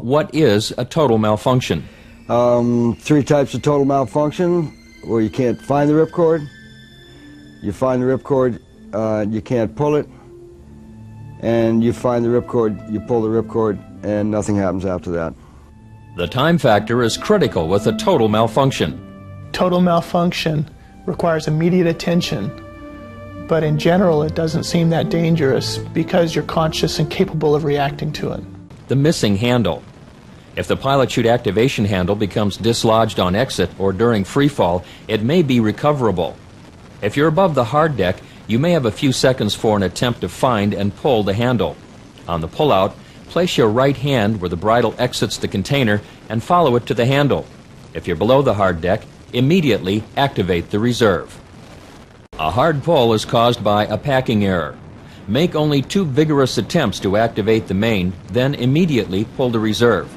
What is a total malfunction? Three types of total malfunction, where you can't find the ripcord, you find the ripcord, you can't pull it, and you find the ripcord, you pull the ripcord, and nothing happens after that. The time factor is critical with a total malfunction. Total malfunction requires immediate attention, but in general it doesn't seem that dangerous because you're conscious and capable of reacting to it. The missing handle. If the pilot chute activation handle becomes dislodged on exit or during freefall, it may be recoverable. If you're above the hard deck, you may have a few seconds for an attempt to find and pull the handle. On the pullout, place your right hand where the bridle exits the container and follow it to the handle. If you're below the hard deck, immediately activate the reserve. A hard pull is caused by a packing error. Make only 2 vigorous attempts to activate the main, then immediately pull the reserve.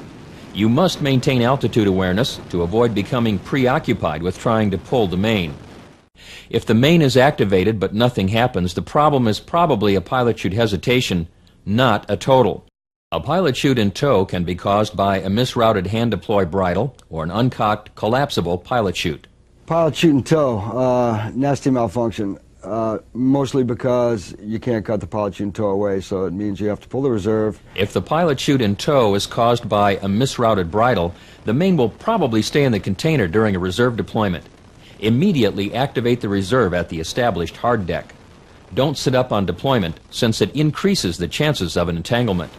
You must maintain altitude awareness to avoid becoming preoccupied with trying to pull the main. If the main is activated but nothing happens, the problem is probably a pilot chute hesitation, not a total. A pilot chute in tow can be caused by a misrouted hand deploy bridle or an uncocked collapsible pilot chute. Pilot chute in tow, nasty malfunction, mostly because you can't cut the pilot chute in tow away, so it means you have to pull the reserve. If the pilot chute in tow is caused by a misrouted bridle, the main will probably stay in the container during a reserve deployment. Immediately activate the reserve at the established hard deck. Don't sit up on deployment, since it increases the chances of an entanglement.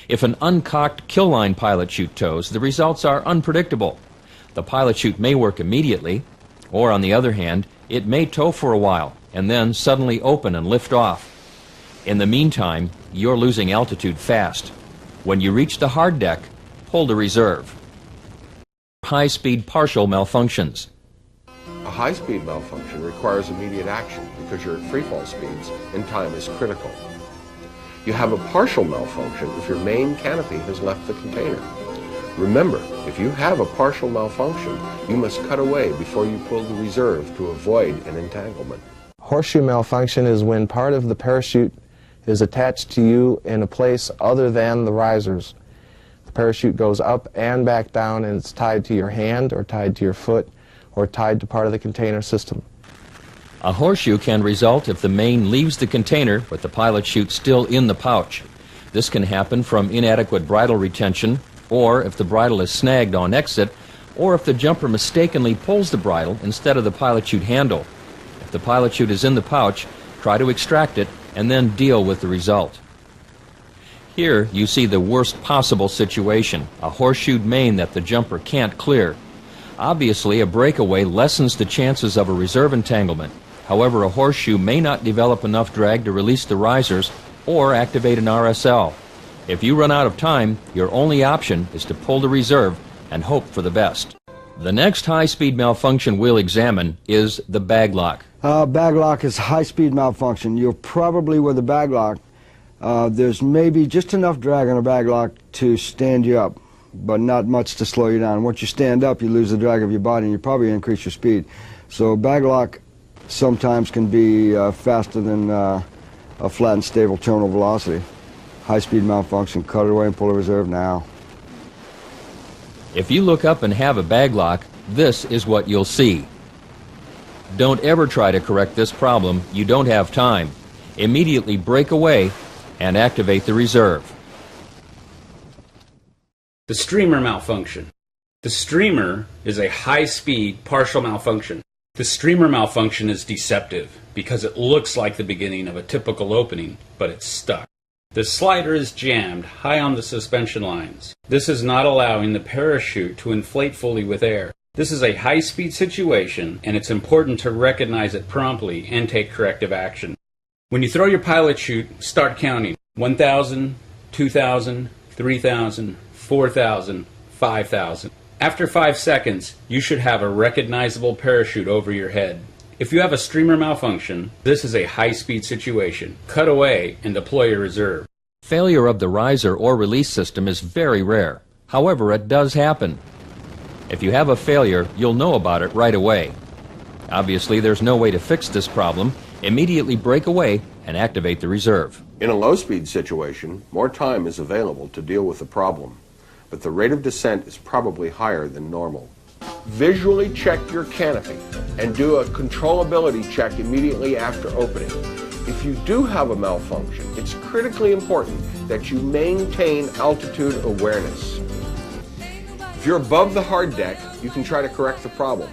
If an uncocked kill line pilot chute tows, the results are unpredictable. The pilot chute may work immediately, or on the other hand, it may tow for a while and then suddenly open and lift off. In the meantime, you're losing altitude fast. When you reach the hard deck, pull the reserve. High-speed partial malfunctions. A high-speed malfunction requires immediate action because you're at freefall speeds and time is critical. You have a partial malfunction if your main canopy has left the container. Remember, if you have a partial malfunction, you must cut away before you pull the reserve to avoid an entanglement. Horseshoe malfunction is when part of the parachute is attached to you in a place other than the risers. The parachute goes up and back down, and it's tied to your hand or tied to your foot or tied to part of the container system. A horseshoe can result if the main leaves the container with the pilot chute still in the pouch. This can happen from inadequate bridle retention, or if the bridle is snagged on exit, or if the jumper mistakenly pulls the bridle instead of the pilot chute handle. If the pilot chute is in the pouch, try to extract it and then deal with the result. Here you see the worst possible situation, a horseshoed main that the jumper can't clear. Obviously, a breakaway lessens the chances of a reserve entanglement. However, a horseshoe may not develop enough drag to release the risers or activate an RSL. If you run out of time, your only option is to pull the reserve and hope for the best. The next high-speed malfunction we'll examine is the bag lock. Bag lock is high-speed malfunction. You're probably with a bag lock. There's maybe just enough drag on a bag lock to stand you up, but not much to slow you down. Once you stand up, you lose the drag of your body, and you probably increase your speed. So bag lock sometimes can be faster than a flat and stable terminal velocity. High-speed malfunction, cut it away and pull a reserve now. If you look up and have a bag lock, this is what you'll see. Don't ever try to correct this problem. You don't have time. Immediately break away and activate the reserve. The streamer malfunction. The streamer is a high-speed partial malfunction. The streamer malfunction is deceptive because it looks like the beginning of a typical opening, but it's stuck. The slider is jammed high on the suspension lines. This is not allowing the parachute to inflate fully with air. This is a high-speed situation, and it's important to recognize it promptly and take corrective action. When you throw your pilot chute, start counting. 1,000, 2,000, 3,000, 4,000, 5,000. After 5 seconds, you should have a recognizable parachute over your head. If you have a streamer malfunction, this is a high-speed situation. Cut away and deploy your reserve. Failure of the riser or release system is very rare. However, it does happen. If you have a failure, you'll know about it right away. Obviously, there's no way to fix this problem. Immediately break away and activate the reserve. In a low-speed situation, more time is available to deal with the problem. but the rate of descent is probably higher than normal. Visually check your canopy and do a controllability check immediately after opening. If you do have a malfunction, it's critically important that you maintain altitude awareness. If you're above the hard deck, you can try to correct the problem.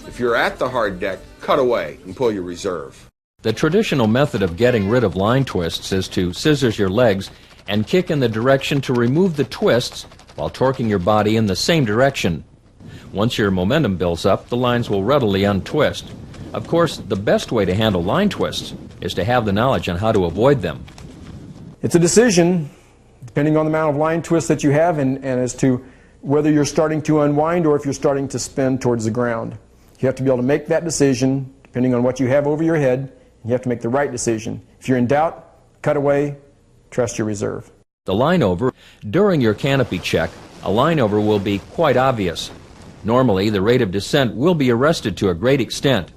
If you're at the hard deck, cut away and pull your reserve. The traditional method of getting rid of line twists is to scissors your legs and kick in the direction to remove the twists while torquing your body in the same direction. Once your momentum builds up, the lines will readily untwist. Of course, the best way to handle line twists is to have the knowledge on how to avoid them. It's a decision, depending on the amount of line twists that you have and as to whether you're starting to unwind or if you're starting to spin towards the ground. You have to be able to make that decision, depending on what you have over your head. You have to make the right decision. If you're in doubt, cut away, trust your reserve. The line over, during your canopy check, a line over will be quite obvious. Normally, the rate of descent will be arrested to a great extent.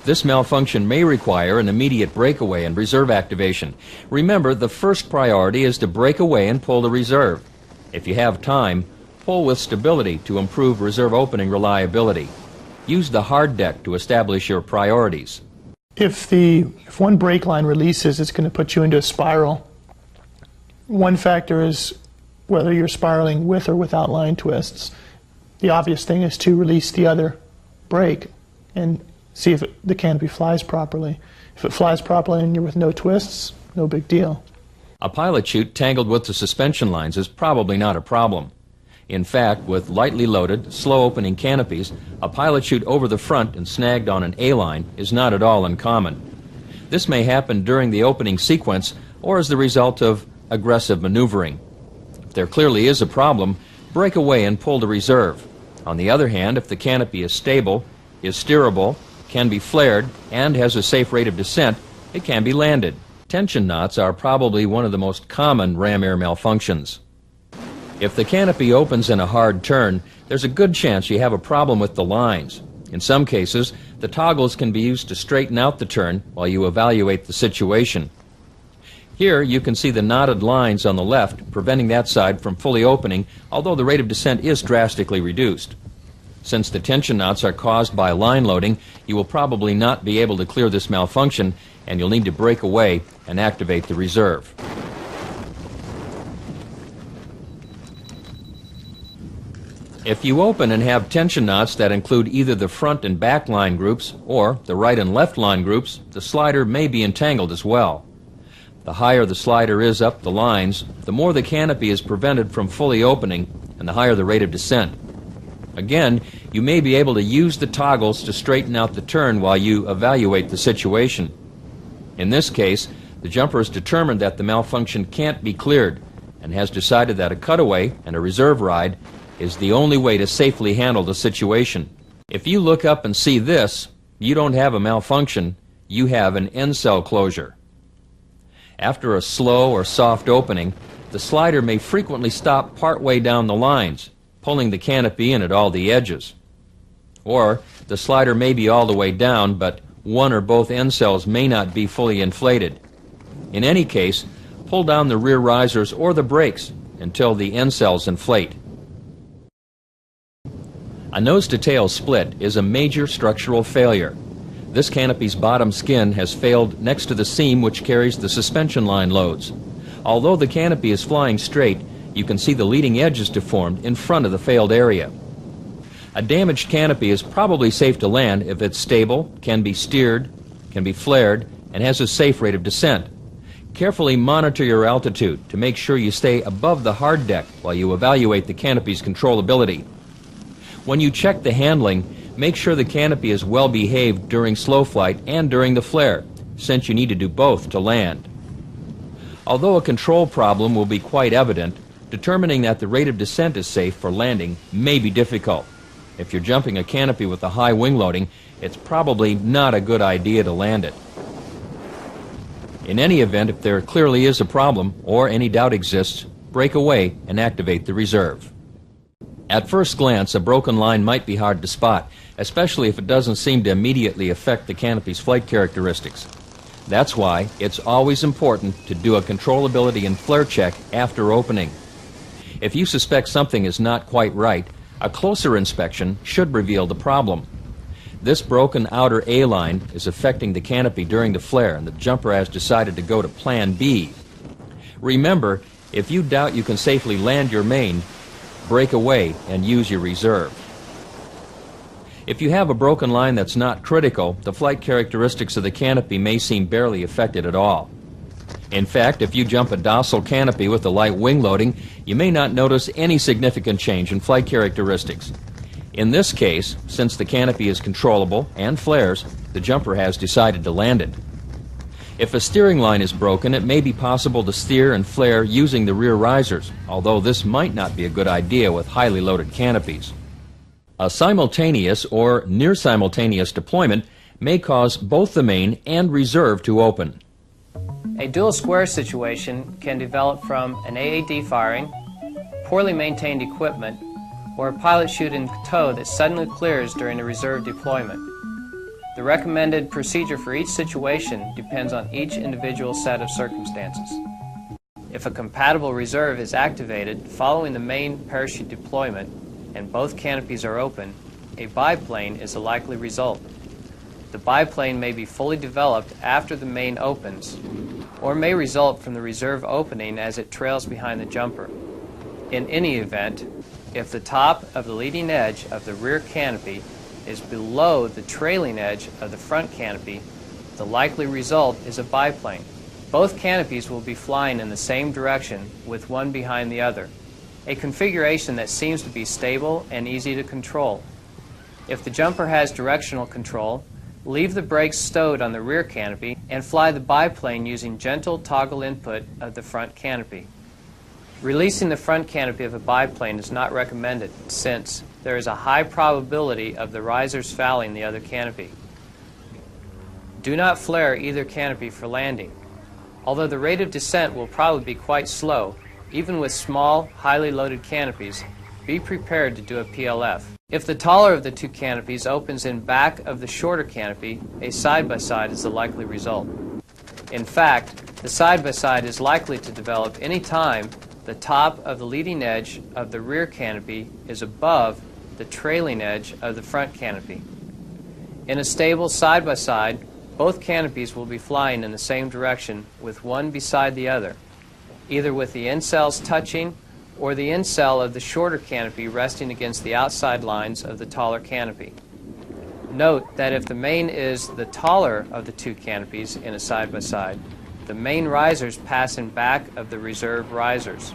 This malfunction may require an immediate breakaway and reserve activation. Remember, the first priority is to break away and pull the reserve. If you have time, pull with stability to improve reserve opening reliability. Use the hard deck to establish your priorities. If one brake line releases, it's going to put you into a spiral. One factor is whether you're spiraling with or without line twists. The obvious thing is to release the other brake and see if the canopy flies properly. If it flies properly and you're with no twists, no big deal. A pilot chute tangled with the suspension lines is probably not a problem. In fact, with lightly loaded, slow-opening canopies, a pilot chute over the front and snagged on an A-line is not at all uncommon. This may happen during the opening sequence or as the result of aggressive maneuvering. If there clearly is a problem, break away and pull the reserve. On the other hand, if the canopy is stable, is steerable, can be flared, and has a safe rate of descent, it can be landed. Tension knots are probably one of the most common ram air malfunctions. If the canopy opens in a hard turn, there's a good chance you have a problem with the lines. In some cases, the toggles can be used to straighten out the turn while you evaluate the situation. Here you can see the knotted lines on the left preventing that side from fully opening, although the rate of descent is drastically reduced. Since the tension knots are caused by line loading, you will probably not be able to clear this malfunction, and you'll need to break away and activate the reserve. If you open and have tension knots that include either the front and back line groups or the right and left line groups, the slider may be entangled as well. The higher the slider is up the lines, the more the canopy is prevented from fully opening and the higher the rate of descent. Again, you may be able to use the toggles to straighten out the turn while you evaluate the situation. In this case, the jumper has determined that the malfunction can't be cleared and has decided that a cutaway and a reserve ride is the only way to safely handle the situation. If you look up and see this, you don't have a malfunction, you have an end cell closure. After a slow or soft opening, the slider may frequently stop partway down the lines, pulling the canopy in at all the edges. Or the slider may be all the way down, but one or both end cells may not be fully inflated. In any case, pull down the rear risers or the brakes until the end cells inflate. A nose-to-tail split is a major structural failure. This canopy's bottom skin has failed next to the seam which carries the suspension line loads. Although the canopy is flying straight, you can see the leading edge is deformed in front of the failed area. A damaged canopy is probably safe to land if it's stable, can be steered, can be flared, and has a safe rate of descent. Carefully monitor your altitude to make sure you stay above the hard deck while you evaluate the canopy's controllability. When you check the handling, make sure the canopy is well behaved during slow flight and during the flare, since you need to do both to land. Although a control problem will be quite evident, determining that the rate of descent is safe for landing may be difficult. If you're jumping a canopy with a high wing loading, it's probably not a good idea to land it. In any event, if there clearly is a problem or any doubt exists, break away and activate the reserve. At first glance, a broken line might be hard to spot, especially if it doesn't seem to immediately affect the canopy's flight characteristics. That's why it's always important to do a controllability and flare check after opening. If you suspect something is not quite right, a closer inspection should reveal the problem. This broken outer A-line is affecting the canopy during the flare, and the jumper has decided to go to Plan B. Remember, if you doubt you can safely land your main, break away and use your reserve. If you have a broken line that's not critical, the flight characteristics of the canopy may seem barely affected at all. In fact, if you jump a docile canopy with a light wing loading, you may not notice any significant change in flight characteristics. In this case, since the canopy is controllable and flares, the jumper has decided to land it. If a steering line is broken, it may be possible to steer and flare using the rear risers, although this might not be a good idea with highly loaded canopies. A simultaneous or near simultaneous deployment may cause both the main and reserve to open. A dual square situation can develop from an AAD firing, poorly maintained equipment, or a pilot chute in tow that suddenly clears during a reserve deployment. The recommended procedure for each situation depends on each individual set of circumstances. If a compatible reserve is activated following the main parachute deployment and both canopies are open, a biplane is a likely result. The biplane may be fully developed after the main opens, or may result from the reserve opening as it trails behind the jumper. In any event, if the top of the leading edge of the rear canopy is below the trailing edge of the front canopy, the likely result is a biplane. Both canopies will be flying in the same direction with one behind the other, a configuration that seems to be stable and easy to control. If the jumper has directional control, leave the brakes stowed on the rear canopy and fly the biplane using gentle toggle input of the front canopy. Releasing the front canopy of a biplane is not recommended since there is a high probability of the risers fouling the other canopy. Do not flare either canopy for landing. Although the rate of descent will probably be quite slow, even with small, highly loaded canopies, be prepared to do a PLF. If the taller of the two canopies opens in back of the shorter canopy, a side-by-side is the likely result. In fact, the side-by-side is likely to develop any time the top of the leading edge of the rear canopy is above the trailing edge of the front canopy. In a stable side-by-side, both canopies will be flying in the same direction with one beside the other, either with the incels touching or the incel of the shorter canopy resting against the outside lines of the taller canopy. Note that if the main is the taller of the two canopies in a side-by-side, the main risers pass in back of the reserve risers.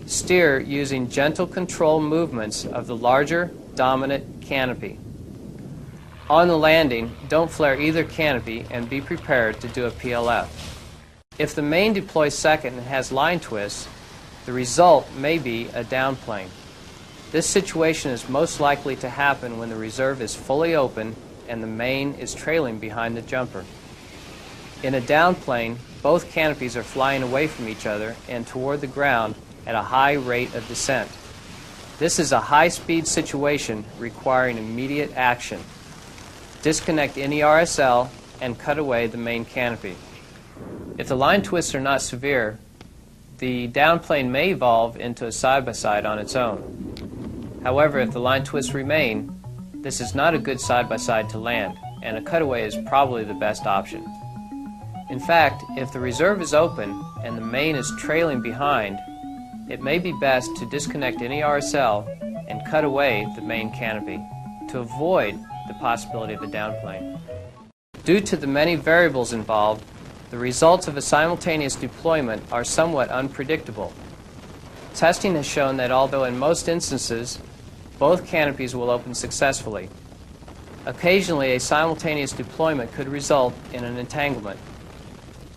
Steer using gentle control movements of the larger, dominant canopy. On the landing, don't flare either canopy and be prepared to do a PLF. If the main deploys second and has line twists, the result may be a downplane. This situation is most likely to happen when the reserve is fully open and the main is trailing behind the jumper. In a downplane, both canopies are flying away from each other and toward the ground at a high rate of descent. This is a high-speed situation requiring immediate action. Disconnect any RSL and cut away the main canopy. If the line twists are not severe, the downplane may evolve into a side-by-side on its own. However, if the line twists remain, this is not a good side-by-side to land, and a cutaway is probably the best option. In fact, if the reserve is open and the main is trailing behind, it may be best to disconnect any RSL and cut away the main canopy to avoid the possibility of a downplane. Due to the many variables involved, the results of a simultaneous deployment are somewhat unpredictable. Testing has shown that although in most instances both canopies will open successfully, occasionally a simultaneous deployment could result in an entanglement.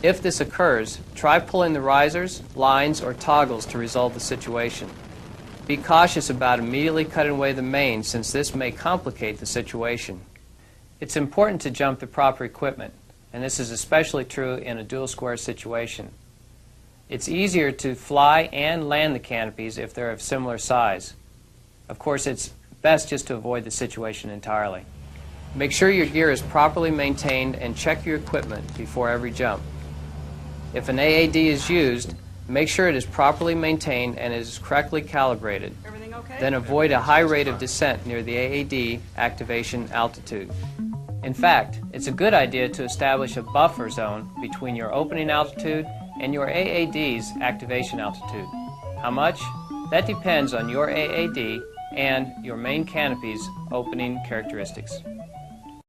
If this occurs, try pulling the risers, lines, or toggles to resolve the situation. Be cautious about immediately cutting away the main since this may complicate the situation. It's important to jump the proper equipment, and this is especially true in a dual square situation. It's easier to fly and land the canopies if they're of similar size. Of course, it's best just to avoid the situation entirely. Make sure your gear is properly maintained and check your equipment before every jump. If an AAD is used, Make sure it is properly maintained and is correctly calibrated. Then avoid a high rate of descent near the AAD activation altitude. In fact, it's a good idea to establish a buffer zone between your opening altitude and your AAD's activation altitude. How much? That depends on your AAD and your main canopy's opening characteristics.